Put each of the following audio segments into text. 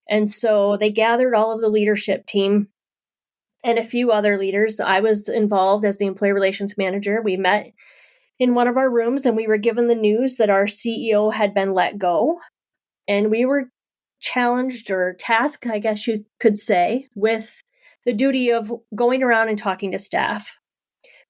And so they gathered all of the leadership team and a few other leaders. I was involved as the employee relations manager. We met in one of our rooms and we were given the news that our CEO had been let go. And we were challenged or tasked, I guess you could say, with the duty of going around and talking to staff.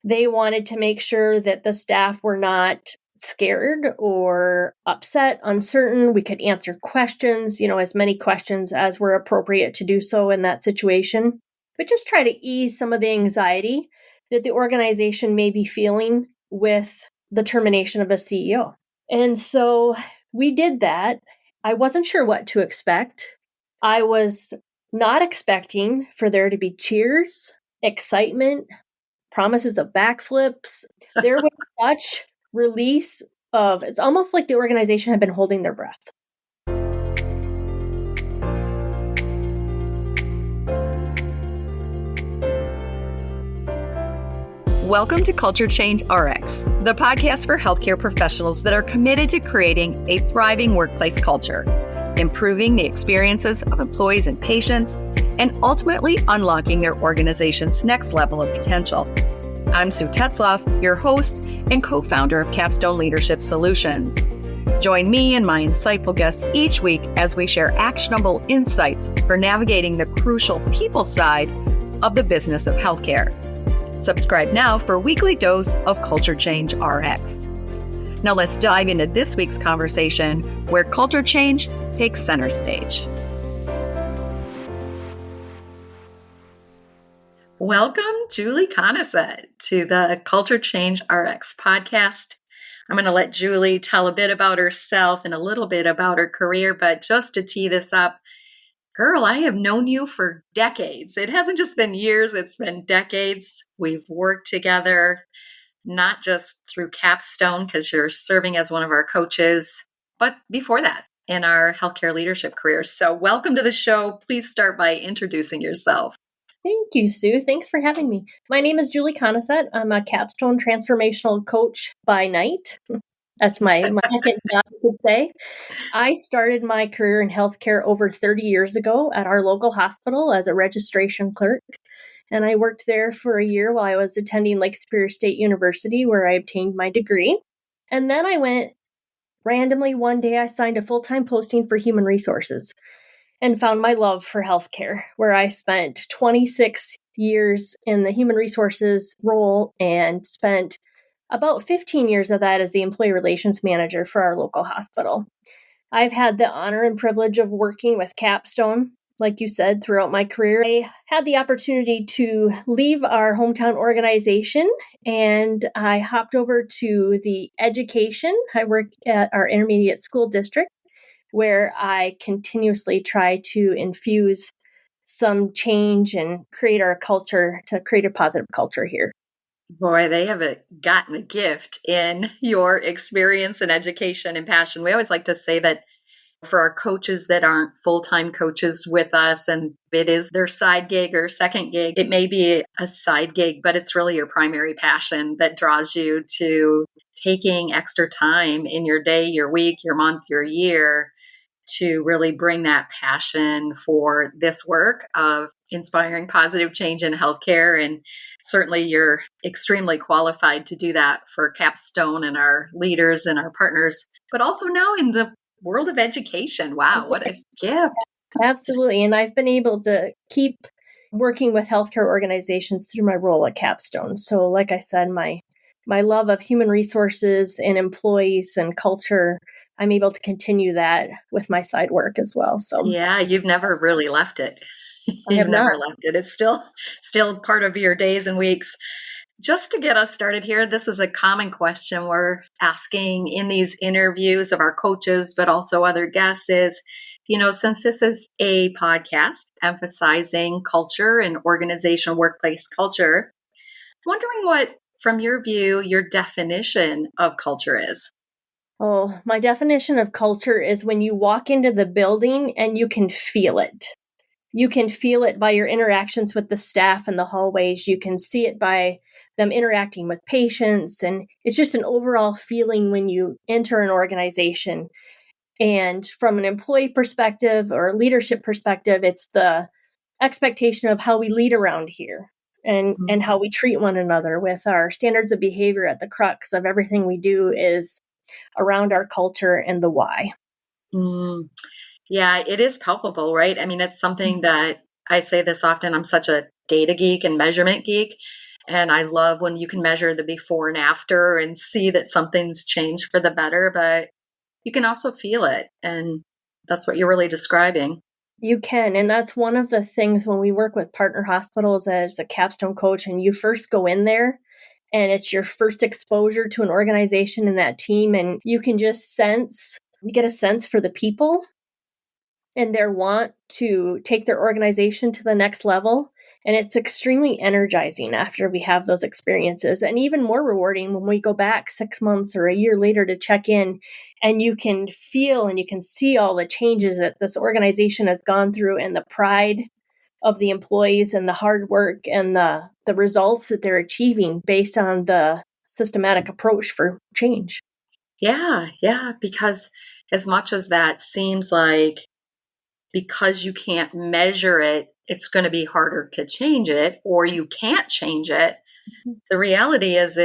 They wanted to make sure that the staff were not scared or upset, uncertain. We could answer questions, as many questions as were appropriate to do so in that situation, but just try to ease some of the anxiety that the organization may be feeling with the termination of a CEO. And so we did that. I wasn't sure what to expect. I was not expecting for there to be cheers, excitement, promises of backflips. There was such release of, it's almost like the organization had been holding their breath. Welcome to Culture Change RX, the podcast for healthcare professionals that are committed to creating a thriving workplace culture, improving the experiences of employees and patients, and ultimately unlocking their organization's next level of potential. I'm Sue Tetzloff, your host and co-founder of Capstone Leadership Solutions. Join me and my insightful guests each week as we share actionable insights for navigating the crucial people side of the business of healthcare. Subscribe now for a weekly dose of Culture Change RX. Now let's dive into this week's conversation where culture change takes center stage. Welcome, Julie Coneset, to the Culture Change RX podcast. I'm going to let Julie tell a bit about herself and a little bit about her career, but just to tee this up, girl, I have known you for decades. It hasn't just been years, it's been decades. We've worked together, not just through Capstone, because you're serving as one of our coaches, but before that in our healthcare leadership careers. So welcome to the show. Please start by introducing yourself. Thank you, Sue. Thanks for having me. My name is Julie Coneset. I'm a Capstone Transformational coach by night. That's my second job, I could say. I started my career in healthcare over 30 years ago at our local hospital as a registration clerk. And I worked there for a year while I was attending Lake Superior State University, where I obtained my degree. And then I went randomly one day, I signed a full-time posting for human resources and found my love for healthcare, where I spent 26 years in the human resources role and spent about 15 years of that as the employee relations manager for our local hospital. I've had the honor and privilege of working with Capstone, like you said, throughout my career. I had the opportunity to leave our hometown organization and I hopped over to the education. I work at our intermediate school district, where I continuously try to infuse some change and create our culture to create a positive culture here. Boy, they have gotten a gift in your experience and education and passion. We always like to say that for our coaches that aren't full-time coaches with us and it is their side gig or second gig, it may be a side gig, but it's really your primary passion that draws you to taking extra time in your day, your week, your month, your year to really bring that passion for this work of inspiring positive change in healthcare. And certainly you're extremely qualified to do that for Capstone and our leaders and our partners, but also now in the world of education. Wow, what a gift. Absolutely. And I've been able to keep working with healthcare organizations through my role at Capstone. So like I said, my love of human resources and employees and culture, I'm able to continue that with my side work as well. So yeah, you've never really left it. You've never left it. It's still part of your days and weeks. Just to get us started here, this is a common question we're asking in these interviews of our coaches, but also other guests is, since this is a podcast emphasizing culture and organizational workplace culture, wondering what, from your view, your definition of culture is. Oh, my definition of culture is when you walk into the building and you can feel it. You can feel it by your interactions with the staff in the hallways. You can see it by them interacting with patients. And it's just an overall feeling when you enter an organization. And from an employee perspective or a leadership perspective, it's the expectation of how we lead around here and how we treat one another with our standards of behavior at the crux of everything we do is around our culture and the why. Mm. Yeah, it is palpable, right? I mean, it's something that I say this often. I'm such a data geek and measurement geek. And I love when you can measure the before and after and see that something's changed for the better, but you can also feel it. And that's what you're really describing. You can. And that's one of the things when we work with partner hospitals as a Capstone coach, and you first go in there and it's your first exposure to an organization and that team, and you can just you get a sense for the people and their want to take their organization to the next level. And it's extremely energizing after we have those experiences, and even more rewarding when we go back 6 months or a year later to check in and you can feel and you can see all the changes that this organization has gone through and the pride of the employees and the hard work and the results that they're achieving based on the systematic approach for change. Yeah, yeah. Because as much as that seems like because you can't measure it, it's going to be harder to change it or you can't change it. The reality is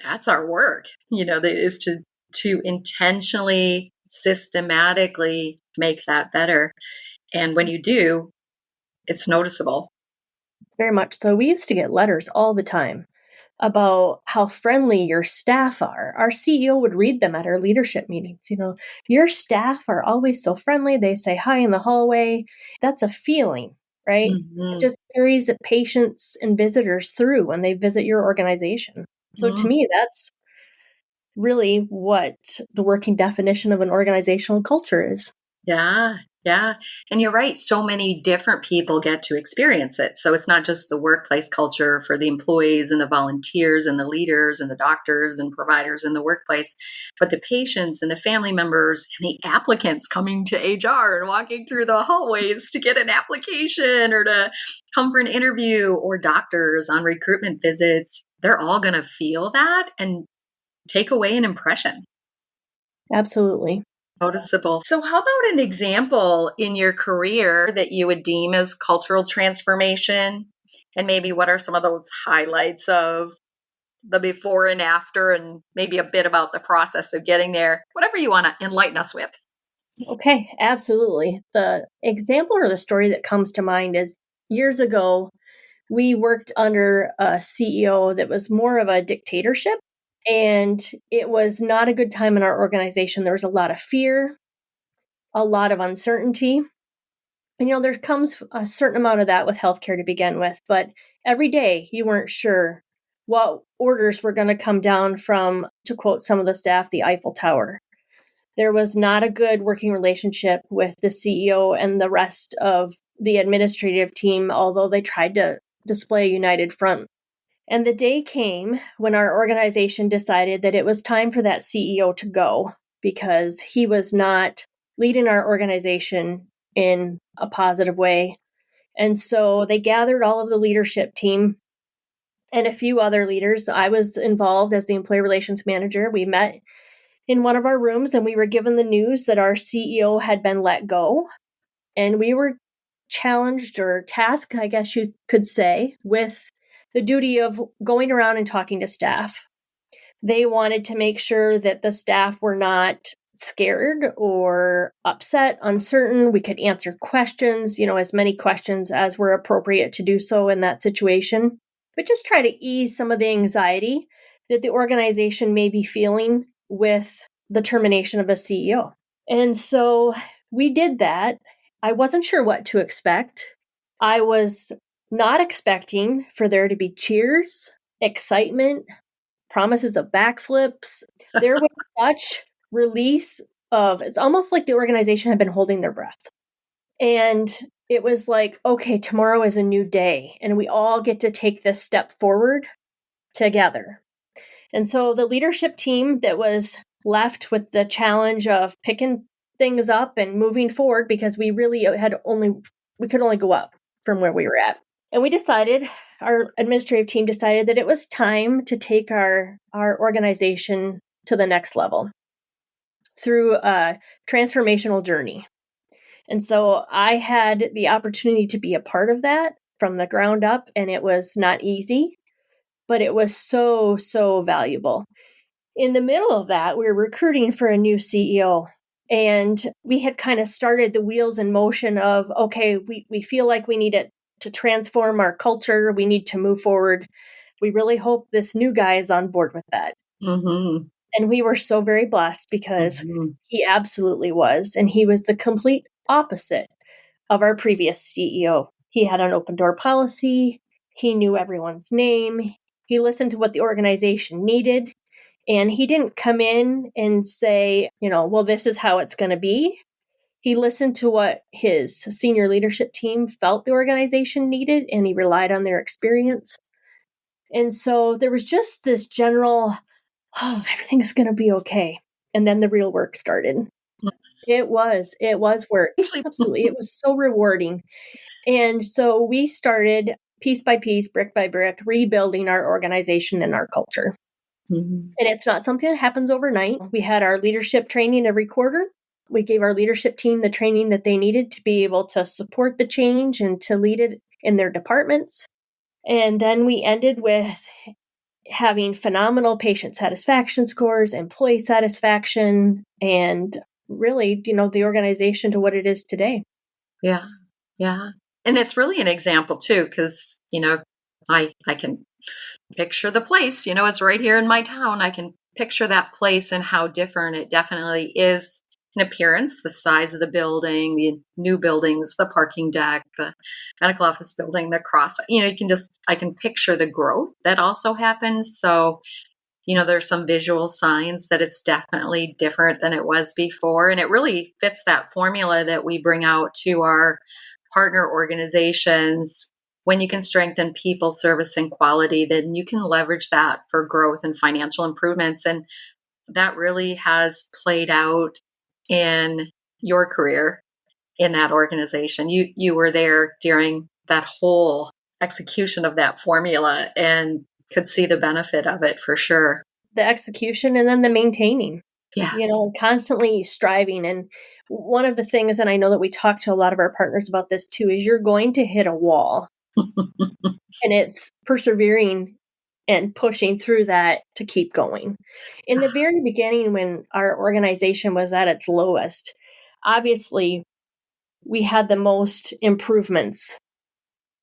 that's our work, is to intentionally, systematically make that better. And when you do, it's noticeable. Very much so. We used to get letters all the time about how friendly your staff are. Our CEO would read them at our leadership meetings. Your staff are always so friendly. They say hi in the hallway. That's a feeling, right? It Mm-hmm. just carries the patients and visitors through when they visit your organization. So to me, that's really what the working definition of an organizational culture is. Yeah, yeah. And you're right. So many different people get to experience it. So it's not just the workplace culture for the employees and the volunteers and the leaders and the doctors and providers in the workplace, but the patients and the family members and the applicants coming to HR and walking through the hallways to get an application or to come for an interview, or doctors on recruitment visits. They're all going to feel that and take away an impression. Absolutely. Noticeable. So, how about an example in your career that you would deem as cultural transformation? And maybe what are some of those highlights of the before and after, and maybe a bit about the process of getting there? Whatever you want to enlighten us with. Okay, absolutely. The example or the story that comes to mind is years ago, we worked under a CEO that was more of a dictatorship, and it was not a good time in our organization. There was a lot of fear, a lot of uncertainty. And there comes a certain amount of that with healthcare to begin with, but every day you weren't sure what orders were going to come down from, to quote some of the staff, the Eiffel Tower. There was not a good working relationship with the CEO and the rest of the administrative team, although they tried to display a united front. And the day came when our organization decided that it was time for that CEO to go because he was not leading our organization in a positive way. And so they gathered all of the leadership team and a few other leaders. I was involved as the employee relations manager. We met in one of our rooms and we were given the news that our CEO had been let go. And we were challenged or tasked, I guess you could say, with the duty of going around and talking to staff. They wanted to make sure that the staff were not scared or upset, uncertain. We could answer questions, as many questions as were appropriate to do so in that situation, but just try to ease some of the anxiety that the organization may be feeling with the termination of a CEO. And so we did that. I wasn't sure what to expect. I was not expecting for there to be cheers, excitement, promises of backflips. There was such release of, it's almost like the organization had been holding their breath. And it was like, okay, tomorrow is a new day, and we all get to take this step forward together. And so the leadership team that was left with the challenge of picking things up and moving forward, because we could only go up from where we were at. And our administrative team decided that it was time to take our organization to the next level. through a transformational journey. And so I had the opportunity to be a part of that from the ground up, and it was not easy, but it was so, so valuable. In the middle of that, we were recruiting for a new CEO, and we had kind of started the wheels in motion of, okay, we feel like we need it to transform our culture. We need to move forward. We really hope this new guy is on board with that. Mm-hmm. And we were so very blessed because Mm-hmm. he absolutely was. And he was the complete opposite of our previous CEO. He had an open door policy. He knew everyone's name. He listened to what the organization needed. And he didn't come in and say, well, this is how it's going to be. He listened to what his senior leadership team felt the organization needed, and he relied on their experience. And so there was just this general, oh, everything's going to be okay. And then the real work started. It was work. Actually, Absolutely. It was so rewarding. And so we started piece by piece, brick by brick, rebuilding our organization and our culture. mm-hmm. And it's not something that happens overnight. We had our leadership training every quarter. We gave our leadership team the training that they needed to be able to support the change and to lead it in their departments. And then we ended with having phenomenal patient satisfaction scores, employee satisfaction, and really, the organization to what it is today. Yeah. Yeah. And it's really an example too, because, I can picture the place, it's right here in my town. I can picture that place and how different it definitely is in appearance, the size of the building, the new buildings, the parking deck, the medical office building, the cross, I can picture the growth that also happens. So, there's some visual signs that it's definitely different than it was before. And it really fits that formula that we bring out to our partner organizations. When you can strengthen people, service, and quality, then you can leverage that for growth and financial improvements. And that really has played out in your career in that organization. You were there during that whole execution of that formula and could see the benefit of it for sure. The execution and then the maintaining. Yes. Constantly striving. And one of the things, and I know that we talk to a lot of our partners about this too, is you're going to hit a wall. And it's persevering and pushing through that to keep going. In the very beginning, when our organization was at its lowest, obviously we had the most improvements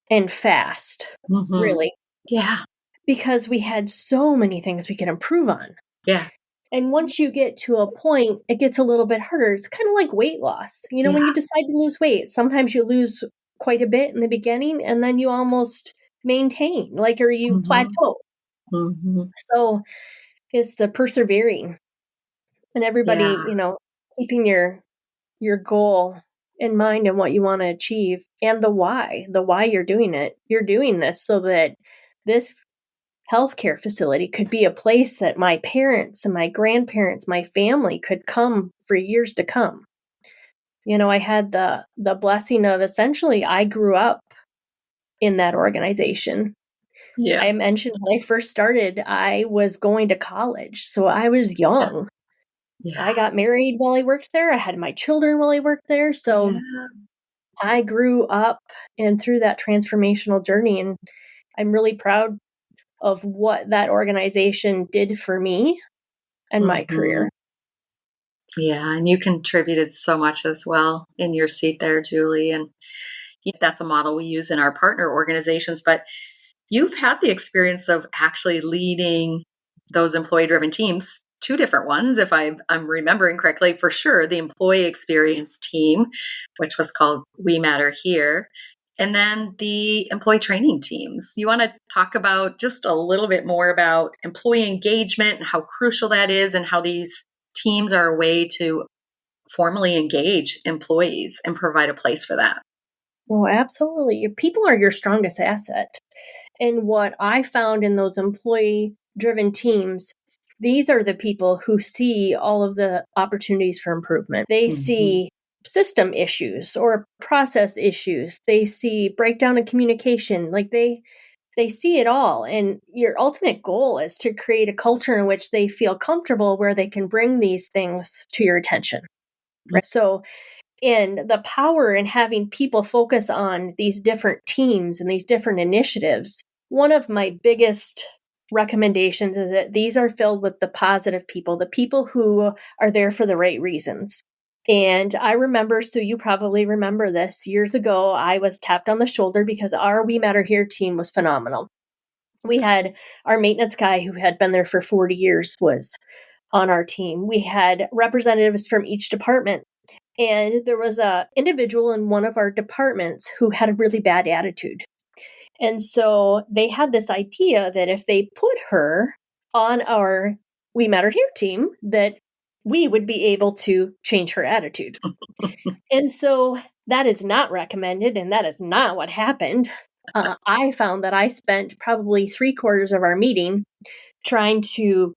and fast, Mm-hmm. really. Yeah. Because we had so many things we could improve on. Yeah. And once you get to a point, it gets a little bit harder. It's kind of like weight loss. When you decide to lose weight, sometimes you lose quite a bit in the beginning and then you almost maintain, or you Mm-hmm. plateau. Mm-hmm. So it's the persevering and everybody, keeping your goal in mind and what you want to achieve and the why you're doing it. You're doing this so that this healthcare facility could be a place that my parents and my grandparents, my family could come for years to come. I had the blessing of essentially I grew up in that organization. Yeah. I mentioned when I first started, I was going to college, so I was young. Yeah. I got married while I worked there. I had my children while I worked there. So I grew up and through that transformational journey, and I'm really proud of what that organization did for me and my career. Yeah, and you contributed so much as well in your seat there, Julie. And that's a model we use in our partner organizations. But you've had the experience of actually leading those employee-driven teams, two different ones, if I'm remembering correctly, for sure. The employee experience team, which was called We Matter Here, and then the employee training teams. You want to talk about just a little bit more about employee engagement and how crucial that is and how these teams are a way to formally engage employees and provide a place for that. Well, absolutely. Your people are your strongest asset. And what I found in those employee driven teams, these are the people who see all of the opportunities for improvement. They see system issues or process issues. They see breakdown in communication. They see it all. And your ultimate goal is to create a culture in which they feel comfortable where they can bring these things to your attention. Right. So, in the power in having people focus on these different teams and these different initiatives, one of my biggest recommendations is that these are filled with the positive people, the people who are there for the right reasons. And I remember, so you probably remember this, years ago, I was tapped on the shoulder because our We Matter Here team was phenomenal. We had our maintenance guy who had been there for 40 years was on our team. We had representatives from each department. And there was a individual in one of our departments who had a really bad attitude. And so they had this idea that if they put her on our We Matter Here team, that we would be able to change her attitude. And so that is not recommended, and that is not what happened. I found that I spent probably 3/4 of our meeting trying to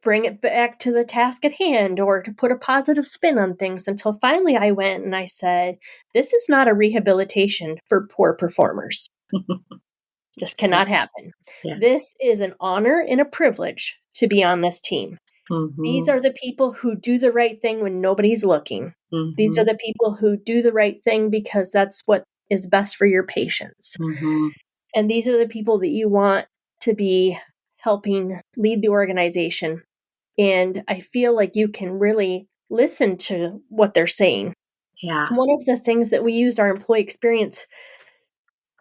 bring it back to the task at hand or to put a positive spin on things until finally I went and I said, this is not a rehabilitation for poor performers. This cannot happen. Yeah. This is an honor and a privilege to be on this team. These are the people who do the right thing when nobody's looking. These are the people who do the right thing because that's what is best for your patients. And these are the people that you want to be helping lead the organization. And I feel like you can really listen to what they're saying. Yeah. One of the things that we used our employee experience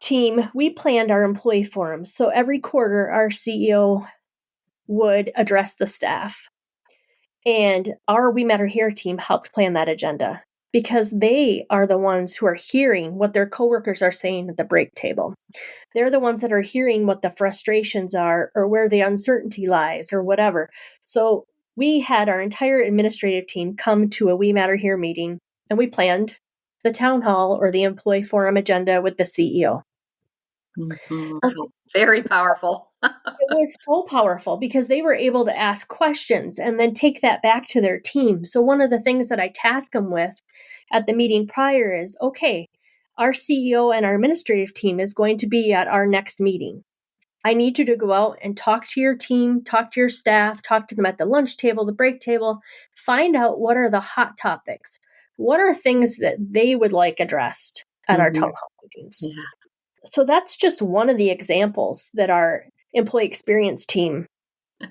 team, we planned our employee forums. So every quarter, our CEO would address the staff. And our We Matter Here team helped plan that agenda because they are the ones who are hearing what their coworkers are saying at the break table. They're the ones that are hearing what the frustrations are or where the uncertainty lies or whatever. So we had our entire administrative team come to a We Matter Here meeting, and we planned the town hall or the employee forum agenda with the CEO. Very powerful. It was so powerful because they were able to ask questions and then take that back to their team. So one of the things that I task them with at the meeting prior is, okay, our CEO and our administrative team is going to be at our next meeting. I need you to go out and talk to your team, talk to your staff, talk to them at the lunch table, the break table, find out what are the hot topics. What are things that they would like addressed at our town hall meetings? Yeah. So that's just one of the examples that our employee experience team. I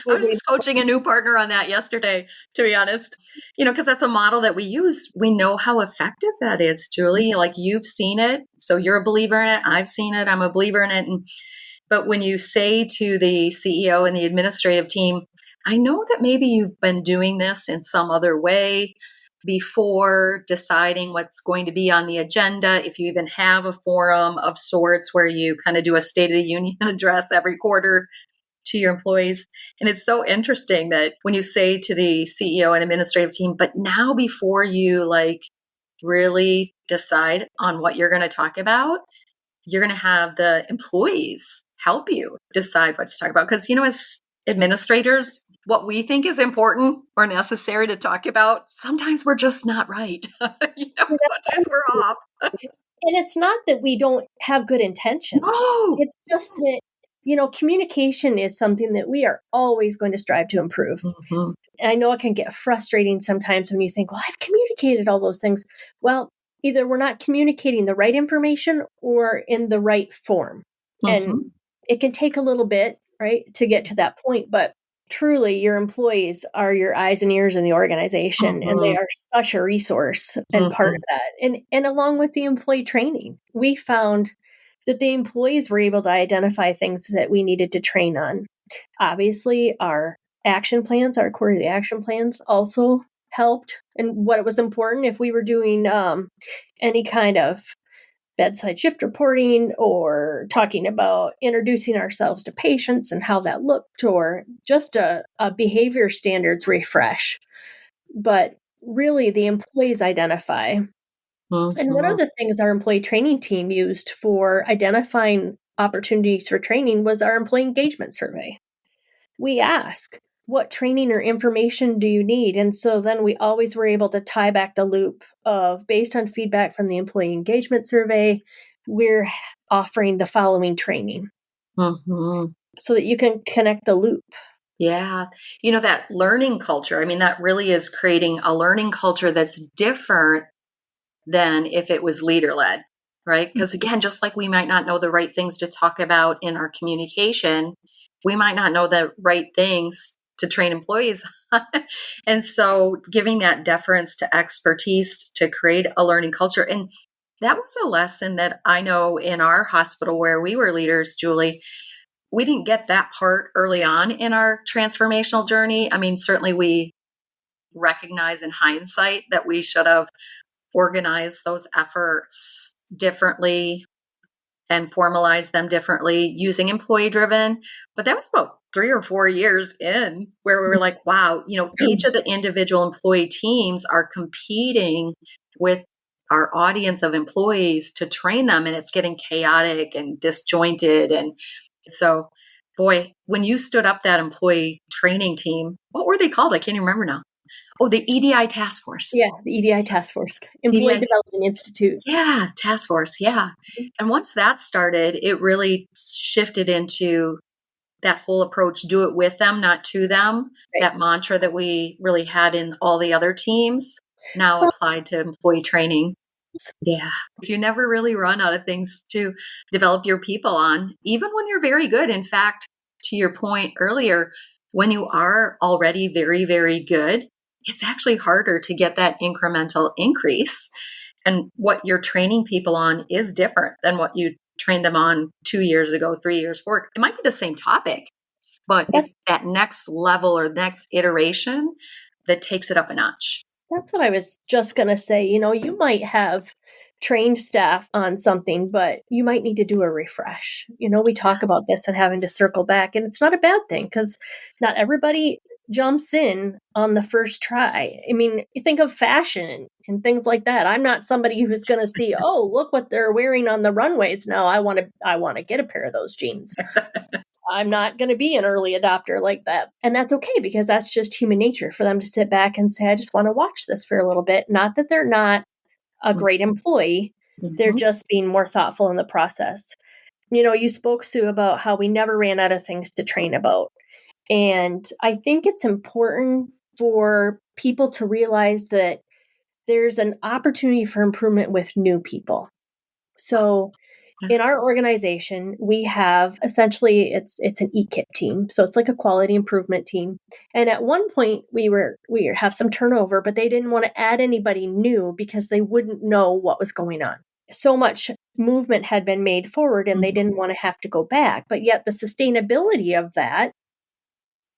was just coaching a new partner on that yesterday, to be honest, because that's a model that we use. We know how effective that is, Julie. Like, you've seen it. So you're a believer in it. I've seen it. I'm a believer in it. But when you say to the CEO and the administrative team, I know that maybe you've been doing this in some other way before deciding what's going to be on the agenda, if you even have a forum of sorts where you kind of do a State of the Union address every quarter to your employees. And it's so interesting that when you say to the CEO and administrative team, but now before you really decide on what you're going to talk about, you're going to have the employees help you decide what to talk about. Because, as administrators, what we think is important or necessary to talk about, sometimes we're just not right. Sometimes we're off. And it's not that we don't have good intentions. No. It's just that, communication is something that we are always going to strive to improve. And I know it can get frustrating sometimes when you think, well, I've communicated all those things. Well, either we're not communicating the right information or in the right form. And it can take a little bit, right, to get to that point. But truly, your employees are your eyes and ears in the organization, and they are such a resource and part of that. And along with the employee training, we found that the employees were able to identify things that we needed to train on. Obviously, our action plans, our quarterly action plans also helped. And what was important, if we were doing any kind of bedside shift reporting or talking about introducing ourselves to patients and how that looked, or just a behavior standards refresh. But really, the employees identify. And one of the things our employee training team used for identifying opportunities for training was our employee engagement survey. We ask, what training or information do you need? And so then we always were able to tie back the loop of, based on feedback from the employee engagement survey, we're offering the following training so that you can connect the loop. Yeah. That learning culture, I mean, that really is creating a learning culture that's different than if it was leader led, right? Because again, just like we might not know the right things to talk about in our communication, we might not know the right things to train employees on. And so giving that deference to expertise to create a learning culture. And that was a lesson that I know in our hospital where we were leaders, Julie. We didn't get that part early on in our transformational journey. I mean, certainly we recognize in hindsight that we should have organized those efforts differently and formalize them differently using employee driven. But that was about 3 or 4 years in where we were like, wow, each of the individual employee teams are competing with our audience of employees to train them, and it's getting chaotic and disjointed. And so, boy, when you stood up that employee training team, what were they called? I can't even remember now. Oh, the EDI task force. Yeah, the EDI task force, Employee EDI Development Institute. Yeah, task force. Yeah. And once that started, it really shifted into that whole approach, do it with them, not to them. Right. That mantra that we really had in all the other teams now Well, applied to employee training. Yeah. You never really run out of things to develop your people on, even when you're very good. In fact, to your point earlier, when you are already very, very good, it's actually harder to get that incremental increase. And what you're training people on is different than what you trained them on 2 years ago, 3 years, 4. It might be the same topic, but it's that next level or next iteration that takes it up a notch. That's what I was just going to say. You might have trained staff on something, but you might need to do a refresh. We talk about this and having to circle back, and it's not a bad thing because not everybody jumps in on the first try. I mean, you think of fashion and things like that. I'm not somebody who's going to see, oh, look what they're wearing on the runways. Now I want to get a pair of those jeans. I'm not going to be an early adopter like that. And that's okay because that's just human nature for them to sit back and say, I just want to watch this for a little bit. Not that they're not a great employee. They're just being more thoughtful in the process. You spoke, Sue, about how we never ran out of things to train about. And I think it's important for people to realize that there's an opportunity for improvement with new people. So in our organization, we have essentially it's an EKIP team, so it's like a quality improvement team. And at one point, we have some turnover, but they didn't want to add anybody new because they wouldn't know what was going on. So much movement had been made forward, and they didn't want to have to go back. But yet, the sustainability of that,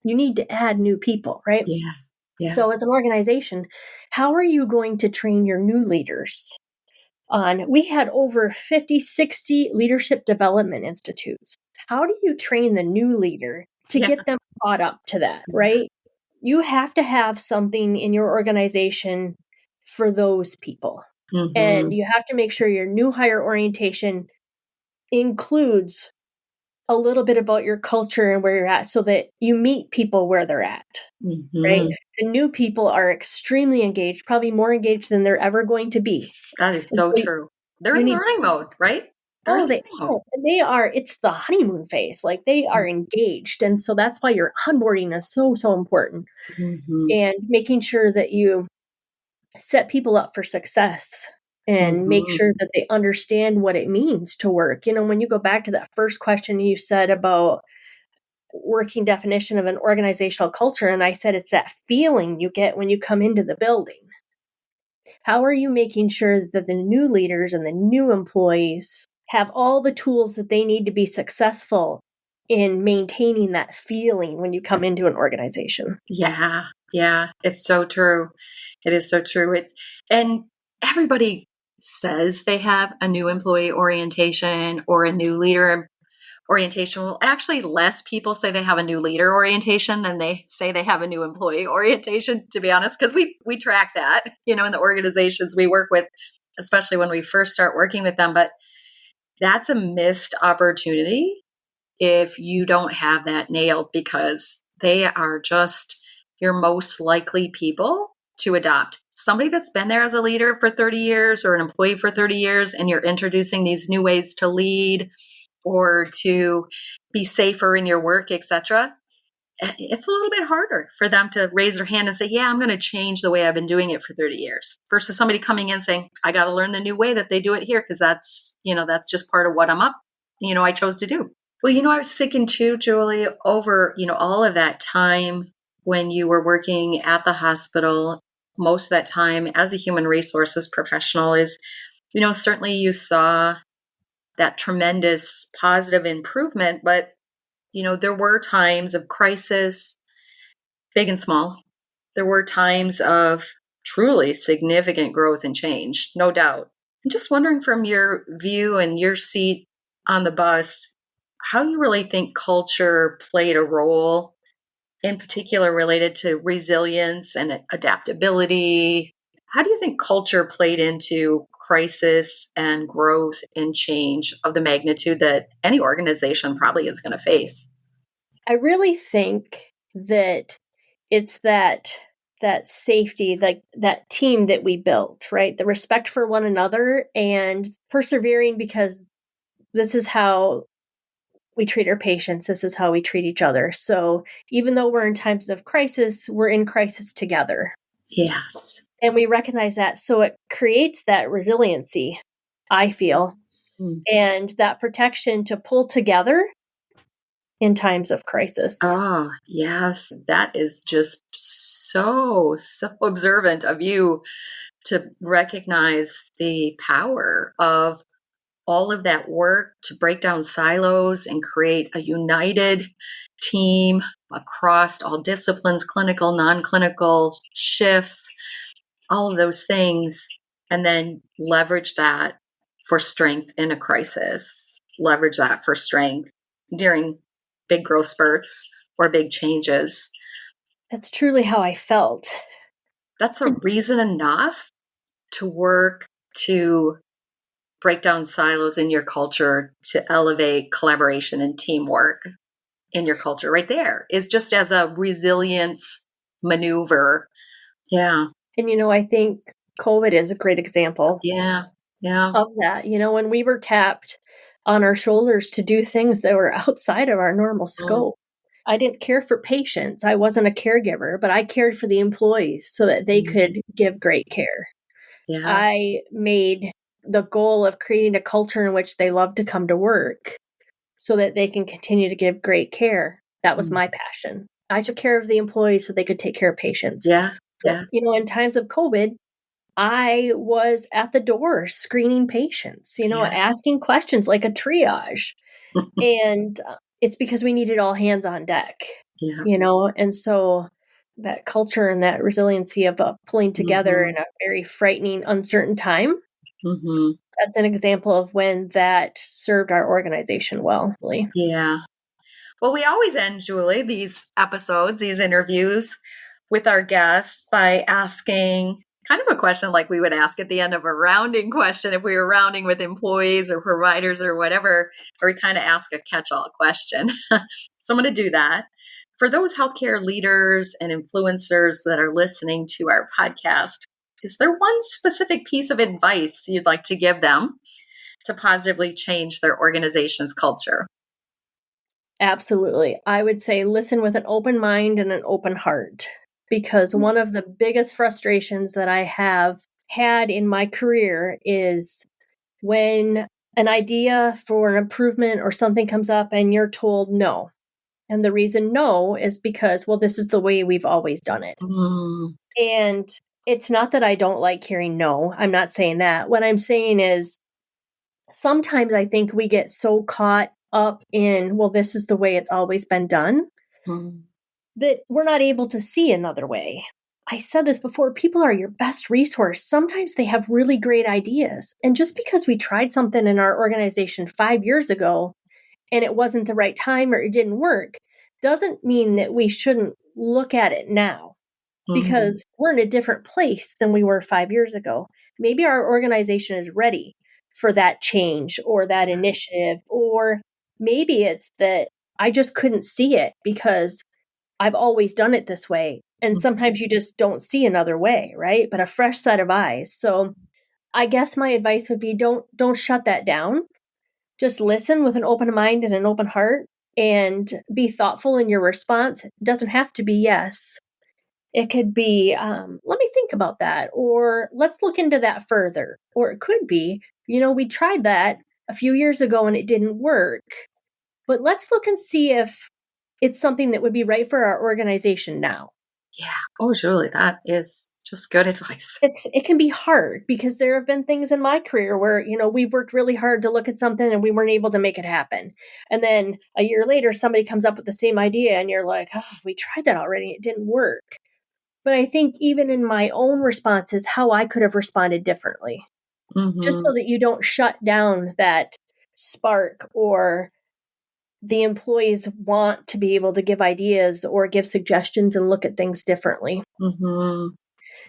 you need to add new people, right? Yeah. Yeah. So, as an organization, how are you going to train your new leaders? We had over 50, 60 leadership development institutes. How do you train the new leader to get them caught up to that, right? You have to have something in your organization for those people. And you have to make sure your new hire orientation includes a little bit about your culture and where you're at so that you meet people where they're at, right? The new people are extremely engaged, probably more engaged than they're ever going to be. That is so true. They're in learning mode, right? Oh, they are. And they are, it's the honeymoon phase. Like they are engaged. And so that's why your onboarding is so, so important. And making sure that you set people up for success and make sure that they understand what it means to work. When you go back to that first question you said about working definition of an organizational culture, and I said it's that feeling you get when you come into the building. How are you making sure that the new leaders and the new employees have all the tools that they need to be successful in maintaining that feeling when you come into an organization? Yeah. Yeah. It's so true. It is so true. And everybody says they have a new employee orientation or a new leader orientation. Well, actually, less people say they have a new leader orientation than they say they have a new employee orientation, to be honest, because we track that, in the organizations we work with, especially when we first start working with them. But that's a missed opportunity if you don't have that nailed, because they are just your most likely people to adopt. somebody that's been there as a leader for 30 years or an employee for 30 years, and you're introducing these new ways to lead or to be safer in your work, etc., it's a little bit harder for them to raise their hand and say, yeah, I'm going to change the way I've been doing it for 30 years versus somebody coming in saying, I got to learn the new way that they do it here because that's just part of what I chose to do. Well, I was thinking too, Julie, over, all of that time when you were working at the hospital, most of that time as a human resources professional is, certainly you saw that tremendous positive improvement, but there were times of crisis, big and small. There were times of truly significant growth and change, no doubt. I'm just wondering from your view and your seat on the bus, how you really think culture played a role, in particular related to resilience and adaptability. How do you think culture played into crisis and growth and change of the magnitude that any organization probably is going to face? I really think that it's that safety, like that team that we built, right? The respect for one another and persevering because this is how we treat our patients. This is how we treat each other. So even though we're in times of crisis, we're in crisis together. Yes. And we recognize that. So it creates that resiliency, I feel, and that protection to pull together in times of crisis. Oh, yes. That is just so observant of you to recognize the power of all of that work to break down silos and create a united team across all disciplines, clinical, non-clinical shifts, all of those things, and then leverage that for strength in a crisis, leverage that for strength during big growth spurts or big changes. That's truly how I felt. That's a reason enough to work to break down silos in your culture, to elevate collaboration and teamwork in your culture. Right there is just as a resilience maneuver. Yeah. And, I think COVID is a great example Yeah. of that. When we were tapped on our shoulders to do things that were outside of our normal scope. I didn't care for patients. I wasn't a caregiver, but I cared for the employees so that they could give great care. Yeah. I made the goal of creating a culture in which they love to come to work so that they can continue to give great care. That was my passion. I took care of the employees so they could take care of patients. Yeah. But, in times of COVID, I was at the door screening patients, asking questions like a triage. And it's because we needed all hands on deck, and so that culture and that resiliency of pulling together in a very frightening, uncertain time. That's an example of when that served our organization well. Yeah. Well, we always end, Julie, these episodes, these interviews with our guests by asking kind of a question like we would ask at the end of a rounding question if we were rounding with employees or providers or whatever, or we kind of ask a catch-all question. So I'm going to do that. For those healthcare leaders and influencers that are listening to our podcast, is there one specific piece of advice you'd like to give them to positively change their organization's culture? Absolutely. I would say listen with an open mind and an open heart, because one of the biggest frustrations that I have had in my career is when an idea for an improvement or something comes up and you're told no. And the reason no is because, well, this is the way we've always done it. And it's not that I don't like hearing no. I'm not saying that. What I'm saying is sometimes I think we get so caught up in, well, this is the way it's always been done, that we're not able to see another way. I said this before, people are your best resource. Sometimes they have really great ideas. And just because we tried something in our organization 5 years ago and it wasn't the right time or it didn't work, doesn't mean that we shouldn't look at it now, because we're in a different place than we were 5 years ago. Maybe our organization is ready for that change or that initiative, or maybe it's that I just couldn't see it because I've always done it this way. And sometimes you just don't see another way, right? But a fresh set of eyes. So I guess my advice would be don't shut that down. Just listen with an open mind and an open heart and be thoughtful in your response. It doesn't have to be yes. It could be, let me think about that, or let's look into that further. Or it could be, we tried that a few years ago and it didn't work, but let's look and see if it's something that would be right for our organization now. Yeah. Oh, Julie, that is just good advice. It can be hard because there have been things in my career where, we've worked really hard to look at something and we weren't able to make it happen. And then a year later, somebody comes up with the same idea and you're like, oh, we tried that already. It didn't work. But I think even in my own responses, how I could have responded differently, just so that you don't shut down that spark, or the employees want to be able to give ideas or give suggestions and look at things differently. Yeah.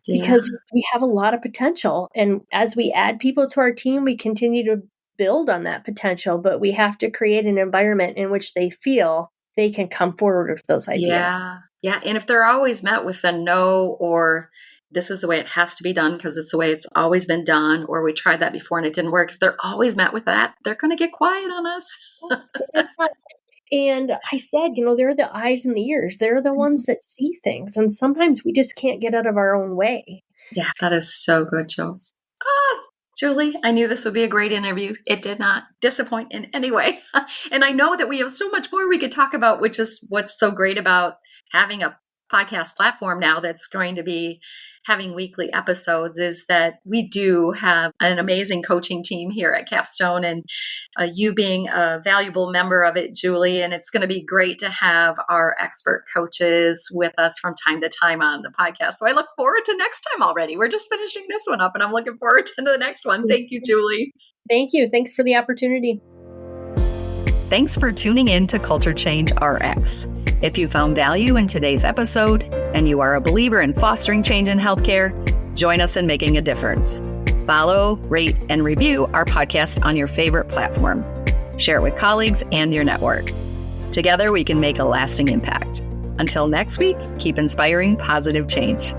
Because we have a lot of potential. And as we add people to our team, we continue to build on that potential, but we have to create an environment in which they feel they can come forward with those ideas. Yeah. And if they're always met with a no, or this is the way it has to be done because it's the way it's always been done, or we tried that before and it didn't work, if they're always met with that, they're going to get quiet on us. And I said, they're the eyes and the ears. They're the ones that see things. And sometimes we just can't get out of our own way. Yeah, that is so good, Jules. Julie, I knew this would be a great interview. It did not disappoint in any way. And I know that we have so much more we could talk about, which is what's so great about having a podcast platform now that's going to be having weekly episodes, is that we do have an amazing coaching team here at Capstone, and you being a valuable member of it, Julie. And it's going to be great to have our expert coaches with us from time to time on the podcast. So I look forward to next time already. We're just finishing this one up and I'm looking forward to the next one. Thank you, Julie. Thank you. Thanks for the opportunity. Thanks for tuning in to Culture Change RX. If you found value in today's episode and you are a believer in fostering change in healthcare, join us in making a difference. Follow, rate, and review our podcast on your favorite platform. Share it with colleagues and your network. Together, we can make a lasting impact. Until next week, keep inspiring positive change.